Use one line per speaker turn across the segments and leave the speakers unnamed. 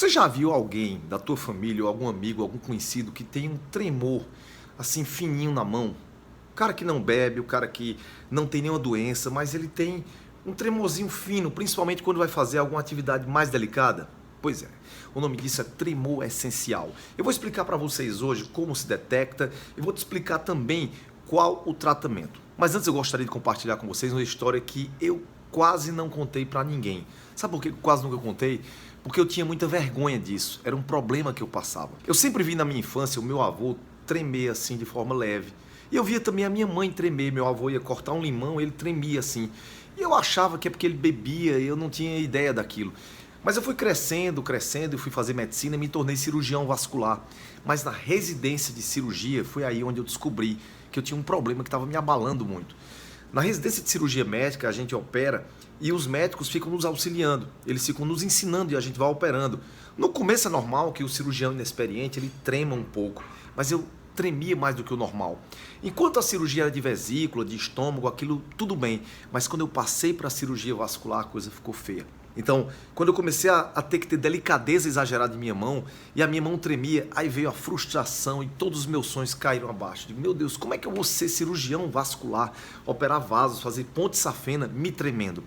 Você já viu alguém da tua família, ou algum amigo, algum conhecido que tem um tremor assim fininho na mão? O cara que não bebe, o cara que não tem nenhuma doença, mas ele tem um tremorzinho fino, principalmente quando vai fazer alguma atividade mais delicada? Pois é, o nome disso é tremor essencial. Eu vou explicar para vocês hoje como se detecta e vou te explicar também qual o tratamento. Mas antes eu gostaria de compartilhar com vocês uma história que eu quase não contei para ninguém. Sabe por que eu quase nunca contei? Porque eu tinha muita vergonha disso, era um problema que eu passava. Eu sempre vi na minha infância o meu avô tremer assim de forma leve. E eu via também a minha mãe tremer, meu avô ia cortar um limão, ele tremia assim. E eu achava que é porque ele bebia e eu não tinha ideia daquilo. Mas eu fui crescendo, e fui fazer medicina e me tornei cirurgião vascular. Mas na residência de cirurgia foi aí onde eu descobri que eu tinha um problema que estava me abalando muito. Na residência de cirurgia médica a gente opera e os médicos ficam nos auxiliando, eles ficam nos ensinando e a gente vai operando. No começo é normal que o cirurgião inexperiente ele trema um pouco, mas eu tremia mais do que o normal. Enquanto a cirurgia era de vesícula, de estômago, aquilo tudo bem, mas quando eu passei para a cirurgia vascular a coisa ficou feia. Então, quando eu comecei a ter que ter delicadeza exagerada em minha mão, e a minha mão tremia, aí veio a frustração e todos os meus sonhos caíram abaixo. Digo, meu Deus, como é que eu vou ser cirurgião vascular, operar vasos, fazer ponte safena, me tremendo?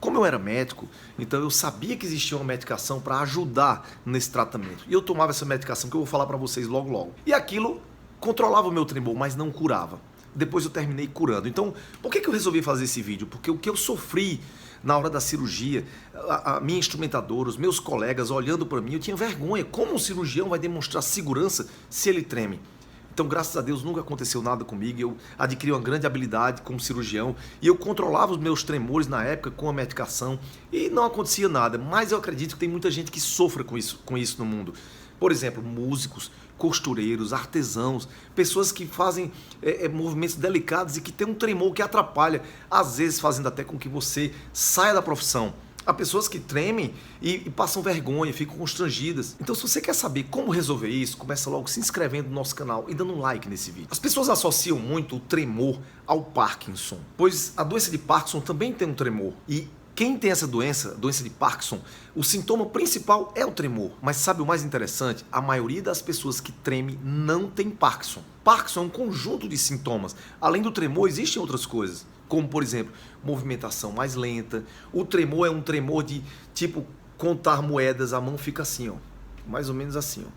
Como eu era médico, então eu sabia que existia uma medicação para ajudar nesse tratamento. E eu tomava essa medicação que eu vou falar para vocês logo logo. E aquilo controlava o meu tremor, mas não curava. Depois eu terminei curando. Então, por que eu resolvi fazer esse vídeo? Porque o que eu sofri na hora da cirurgia, a minha instrumentadora, os meus colegas olhando para mim, eu tinha vergonha. Como um cirurgião vai demonstrar segurança se ele treme? Então, graças a Deus, nunca aconteceu nada comigo. Eu adquiri uma grande habilidade como cirurgião e eu controlava os meus tremores na época com a medicação e não acontecia nada. Mas eu acredito que tem muita gente que sofra com isso no mundo. Por exemplo, músicos, costureiros, artesãos, pessoas que fazem movimentos delicados e que tem um tremor que atrapalha, às vezes fazendo até com que você saia da profissão. Há pessoas que tremem e passam vergonha, ficam constrangidas. Então, se você quer saber como resolver isso, começa logo se inscrevendo no nosso canal e dando um like nesse vídeo. As pessoas associam muito o tremor ao Parkinson, pois a doença de Parkinson também tem um tremor. E quem tem essa doença de Parkinson, o sintoma principal é o tremor. Mas sabe o mais interessante? A maioria das pessoas que tremem não tem Parkinson. Parkinson é um conjunto de sintomas. Além do tremor, existem outras coisas, como, por exemplo, movimentação mais lenta. O tremor é um tremor de, tipo, contar moedas. A mão fica assim, ó, mais ou menos assim, ó,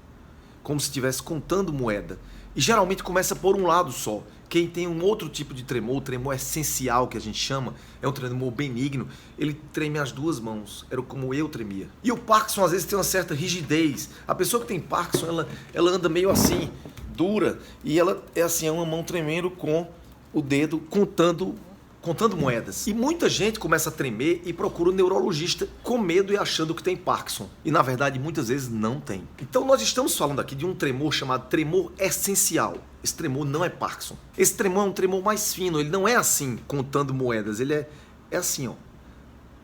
como se estivesse contando moeda. E geralmente começa por um lado só. Quem tem um outro tipo de tremor, o tremor essencial que a gente chama, é um tremor benigno, ele treme as duas mãos, era como eu tremia. E o Parkinson às vezes tem uma certa rigidez. A pessoa que tem Parkinson, ela anda meio assim, dura, e ela é assim, é uma mão tremendo com o dedo contando moedas. E muita gente começa a tremer e procura um neurologista com medo e achando que tem Parkinson. E na verdade muitas vezes não tem. Então nós estamos falando aqui de um tremor chamado tremor essencial. Esse tremor não é Parkinson. Esse tremor é um tremor mais fino, ele não é assim, contando moedas, ele é assim, ó.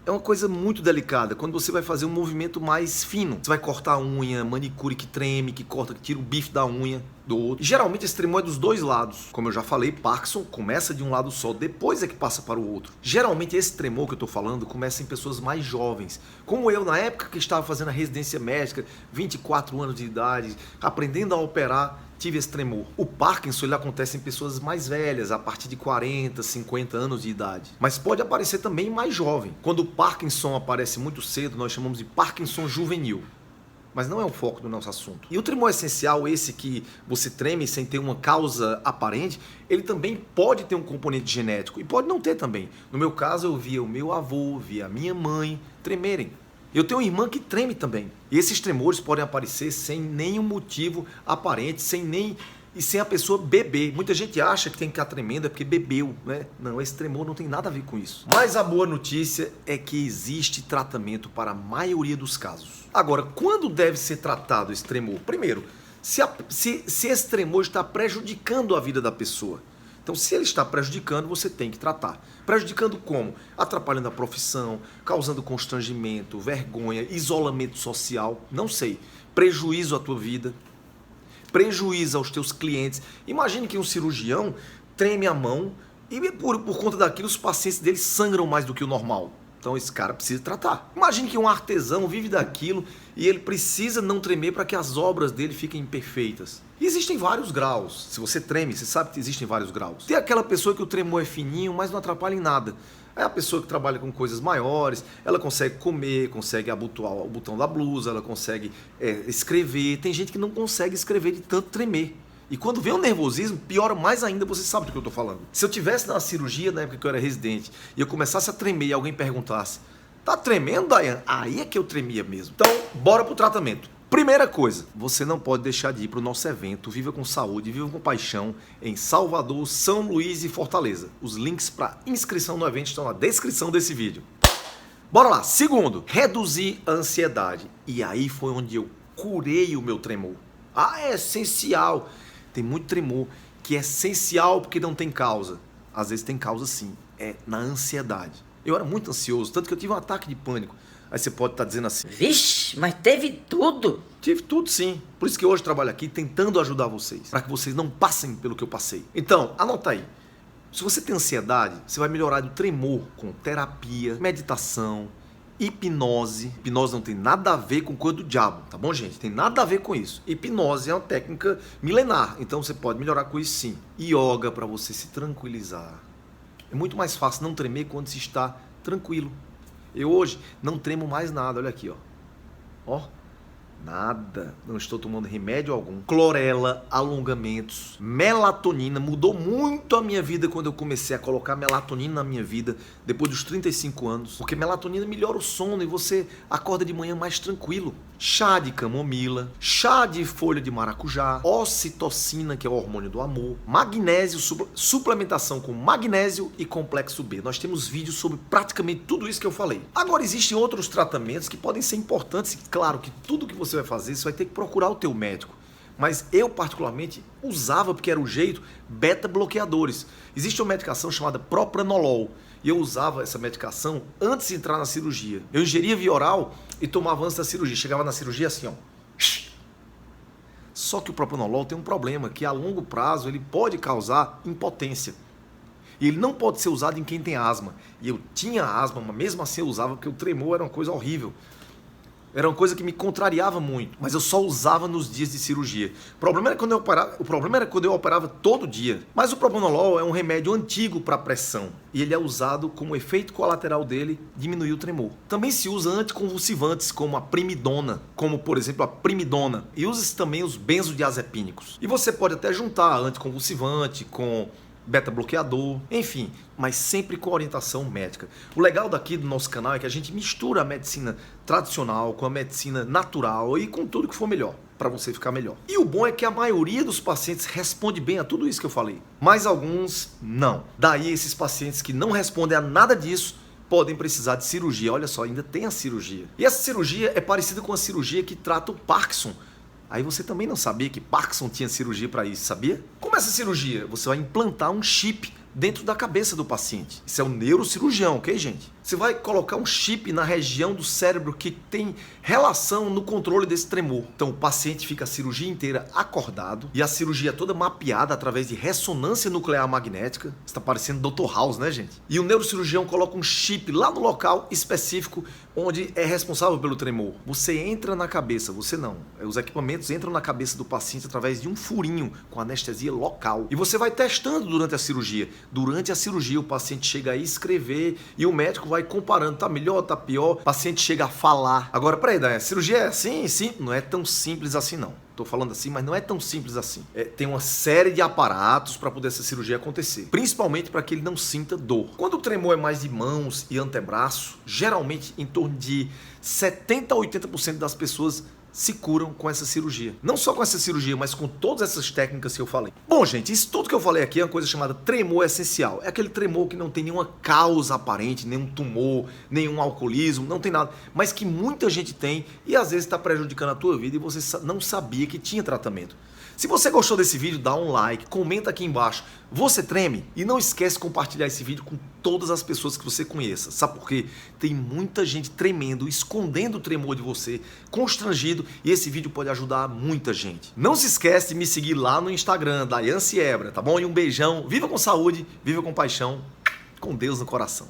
É uma coisa muito delicada, quando você vai fazer um movimento mais fino. Você vai cortar a unha, manicure que treme, que corta, que tira o bife da unha do outro. E geralmente esse tremor é dos dois lados. Como eu já falei, Parkinson começa de um lado só, depois é que passa para o outro. Geralmente esse tremor que eu tô falando começa em pessoas mais jovens. Como eu, na época que estava fazendo a residência médica, 24 anos de idade, aprendendo a operar, tive esse tremor. O Parkinson ele acontece em pessoas mais velhas, a partir de 40, 50 anos de idade. Mas pode aparecer também em mais jovem. Quando o Parkinson aparece muito cedo, nós chamamos de Parkinson juvenil. Mas não é o foco do nosso assunto. E o tremor essencial, esse que você treme sem ter uma causa aparente, ele também pode ter um componente genético e pode não ter também. No meu caso, eu via o meu avô, via a minha mãe tremerem. Eu tenho uma irmã que treme também. E esses tremores podem aparecer sem nenhum motivo aparente, sem a pessoa beber. Muita gente acha que tem que ficar tremendo é porque bebeu, né? Não, esse tremor não tem nada a ver com isso. Mas a boa notícia é que existe tratamento para a maioria dos casos. Agora, quando deve ser tratado esse tremor? Primeiro, se esse tremor está prejudicando a vida da pessoa. Então, se ele está prejudicando, você tem que tratar. Prejudicando como? Atrapalhando a profissão, causando constrangimento, vergonha, isolamento social, não sei. Prejuízo à tua vida, prejuízo aos teus clientes. Imagine que um cirurgião treme a mão e por conta daquilo os pacientes dele sangram mais do que o normal. Então esse cara precisa tratar. Imagine que um artesão vive daquilo e ele precisa não tremer para que as obras dele fiquem perfeitas. E existem vários graus. Se você treme, você sabe que existem vários graus. Tem aquela pessoa que o tremor é fininho, mas não atrapalha em nada. É a pessoa que trabalha com coisas maiores, ela consegue comer, consegue abotoar o botão da blusa, ela consegue escrever. Tem gente que não consegue escrever de tanto tremer. E quando vem o nervosismo, piora mais ainda, você sabe do que eu estou falando. Se eu tivesse na cirurgia na época que eu era residente e eu começasse a tremer e alguém perguntasse, tá tremendo, Dayan? Aí é que eu tremia mesmo. Então, bora pro tratamento. Primeira coisa, você não pode deixar de ir para o nosso evento Viva com Saúde, Viva com Paixão em Salvador, São Luís e Fortaleza. Os links para inscrição no evento estão na descrição desse vídeo. Bora lá. Segundo, reduzir a ansiedade. E aí foi onde eu curei o meu tremor. É essencial. Tem muito tremor que é essencial porque não tem causa. Às vezes tem causa sim, é na ansiedade. Eu era muito ansioso, tanto que eu tive um ataque de pânico. Aí você pode estar dizendo assim,
vixe, mas teve tudo.
Tive tudo sim. Por isso que hoje eu trabalho aqui tentando ajudar vocês, para que vocês não passem pelo que eu passei. Então, anota aí. Se você tem ansiedade, você vai melhorar do tremor com terapia, meditação, hipnose. Hipnose não tem nada a ver com coisa do diabo, tá bom, gente? Tem nada a ver com isso. Hipnose é uma técnica milenar, então você pode melhorar com isso sim. Yoga para você se tranquilizar. É muito mais fácil não tremer quando se está tranquilo. Eu hoje não tremo mais nada, olha aqui, ó, nada, não estou tomando remédio algum. Clorela, alongamentos, melatonina, mudou muito a minha vida quando eu comecei a colocar melatonina na minha vida, depois dos 35 anos, porque melatonina melhora o sono e você acorda de manhã mais tranquilo. Chá de camomila, chá de folha de maracujá, ocitocina, que é o hormônio do amor, magnésio, suplementação com magnésio e complexo B. Nós temos vídeos sobre praticamente tudo isso que eu falei. Agora, existem outros tratamentos que podem ser importantes. Claro que tudo que você vai fazer, você vai ter que procurar o teu médico. Mas eu, particularmente, usava, porque era o jeito, beta-bloqueadores. Existe uma medicação chamada propranolol. E eu usava essa medicação antes de entrar na cirurgia. Eu ingeria via oral e tomava antes da cirurgia. Chegava na cirurgia assim, ó. Só que o propranolol tem um problema, que a longo prazo ele pode causar impotência. E ele não pode ser usado em quem tem asma. E eu tinha asma, mas mesmo assim eu usava, porque o tremor era uma coisa horrível. Era uma coisa que me contrariava muito, mas eu só usava nos dias de cirurgia. O problema era quando eu operava todo dia. Mas o propranolol é um remédio antigo para pressão e ele é usado como efeito colateral dele diminuir o tremor. Também se usa anticonvulsivantes como a primidona, como por exemplo a primidona, e usa-se também os benzodiazepínicos. E você pode até juntar anticonvulsivante com beta-bloqueador, enfim, mas sempre com orientação médica. O legal daqui do nosso canal é que a gente mistura a medicina tradicional com a medicina natural e com tudo que for melhor, para você ficar melhor. E o bom é que a maioria dos pacientes responde bem a tudo isso que eu falei, mas alguns não. Daí esses pacientes que não respondem a nada disso podem precisar de cirurgia. Olha só, ainda tem a cirurgia. E essa cirurgia é parecida com a cirurgia que trata o Parkinson. Aí você também não sabia que Parkinson tinha cirurgia para isso, sabia? Como é essa cirurgia? Você vai implantar um chip dentro da cabeça do paciente. Isso é um neurocirurgião, ok, gente? Você vai colocar um chip na região do cérebro que tem relação no controle desse tremor. Então o paciente fica a cirurgia inteira acordado e a cirurgia toda mapeada através de ressonância nuclear magnética. Está parecendo Dr. House, né, gente? E o neurocirurgião coloca um chip lá no local específico onde é responsável pelo tremor. Você entra na cabeça, você não. Os equipamentos entram na cabeça do paciente através de um furinho com anestesia local. E você vai testando durante a cirurgia. Durante a cirurgia, o paciente chega a escrever e o médico vai comparando, tá melhor, tá pior. O paciente chega a falar. Agora, peraí, a cirurgia é assim? Sim, não é tão simples assim não. Tô falando assim, mas não é tão simples assim. Tem uma série de aparatos para poder essa cirurgia acontecer, principalmente para que ele não sinta dor. Quando o tremor é mais de mãos e antebraço, geralmente em torno de 70 a 80% das pessoas se curam com essa cirurgia. Não só com essa cirurgia, mas com todas essas técnicas que eu falei. Bom, gente, isso tudo que eu falei aqui é uma coisa chamada tremor essencial. É aquele tremor que não tem nenhuma causa aparente, nenhum tumor, nenhum alcoolismo, não tem nada, mas que muita gente tem e às vezes está prejudicando a tua vida e você não sabia que tinha tratamento. Se você gostou desse vídeo, dá um like, comenta aqui embaixo. Você treme? E não esquece de compartilhar esse vídeo com todas as pessoas que você conheça. Sabe por quê? Tem muita gente tremendo, escondendo o tremor de você, constrangido, e esse vídeo pode ajudar muita gente. Não se esquece de me seguir lá no Instagram, Dayan Siebra, tá bom? E um beijão, viva com saúde, viva com paixão, com Deus no coração.